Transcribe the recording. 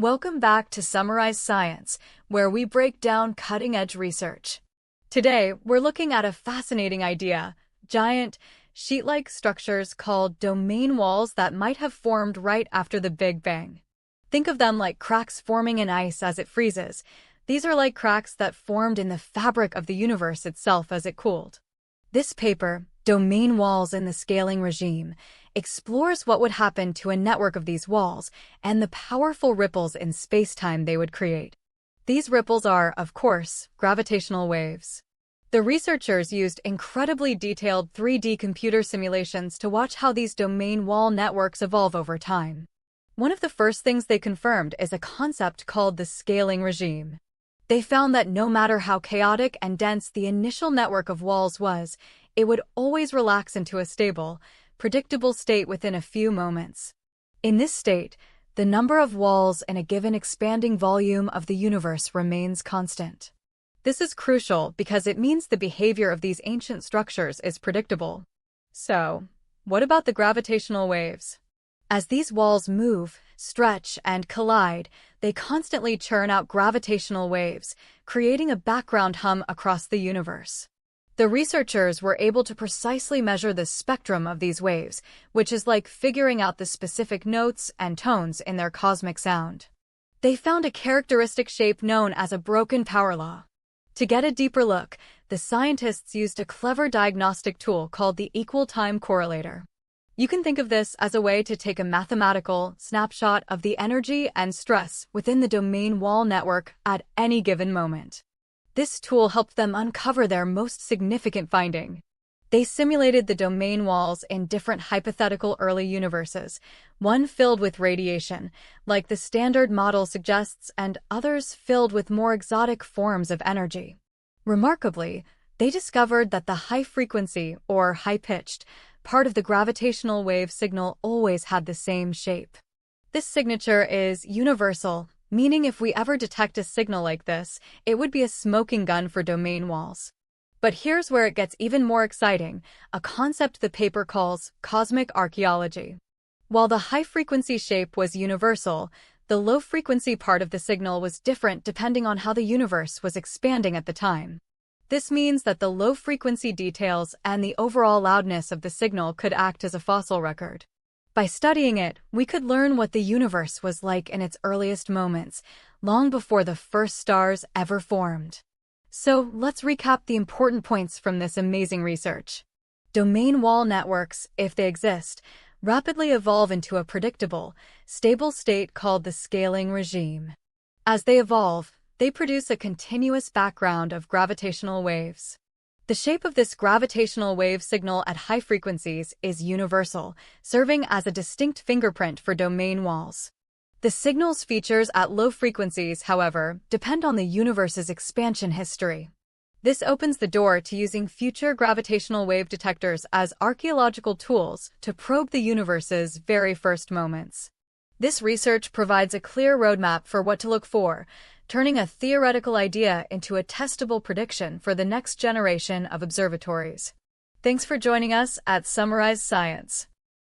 Welcome back to Summarize Science, where we break down cutting-edge research. Today, we're looking at a fascinating idea: giant, sheet-like structures called domain walls that might have formed right after the Big Bang. Think of them like cracks forming in ice as it freezes. These are like cracks that formed in the fabric of the universe itself as it cooled. This paper, Domain Walls in the Scaling Regime, explores what would happen to a network of these walls and the powerful ripples in spacetime they would create. These ripples are, of course, gravitational waves. The researchers used incredibly detailed 3D computer simulations to watch how these domain wall networks evolve over time. One of the first things they confirmed is a concept called the scaling regime. They found that no matter how chaotic and dense the initial network of walls was, it would always relax into a stable, predictable state within a few moments. In this state, the number of walls in a given expanding volume of the universe remains constant. This is crucial because it means the behavior of these ancient structures is predictable. So, what about the gravitational waves? As these walls move, stretch, and collide, they constantly churn out gravitational waves, creating a background hum across the universe. The researchers were able to precisely measure the spectrum of these waves, which is like figuring out the specific notes and tones in their cosmic sound. They found a characteristic shape known as a broken power law. To get a deeper look, the scientists used a clever diagnostic tool called the equal time correlator. You can think of this as a way to take a mathematical snapshot of the energy and stress within the domain wall network at any given moment. This tool helped them uncover their most significant finding. They simulated the domain walls in different hypothetical early universes, one filled with radiation, like the standard model suggests, and others filled with more exotic forms of energy. Remarkably, they discovered that the high-frequency, or high-pitched, part of the gravitational wave signal always had the same shape. This signature is universal, meaning if we ever detect a signal like this, it would be a smoking gun for domain walls. But here's where it gets even more exciting, a concept the paper calls cosmic archaeology. While the high-frequency shape was universal, the low-frequency part of the signal was different depending on how the universe was expanding at the time. This means that the low-frequency details and the overall loudness of the signal could act as a fossil record. By studying it, we could learn what the universe was like in its earliest moments, long before the first stars ever formed. So, let's recap the important points from this amazing research. Domain wall networks, if they exist, rapidly evolve into a predictable, stable state called the scaling regime. As they evolve, they produce a continuous background of gravitational waves. The shape of this gravitational wave signal at high frequencies is universal, serving as a distinct fingerprint for domain walls. The signal's features at low frequencies, however, depend on the universe's expansion history. This opens the door to using future gravitational wave detectors as archaeological tools to probe the universe's very first moments. This research provides a clear roadmap for what to look for, turning a theoretical idea into a testable prediction for the next generation of observatories. Thanks for joining us at Summarize Science.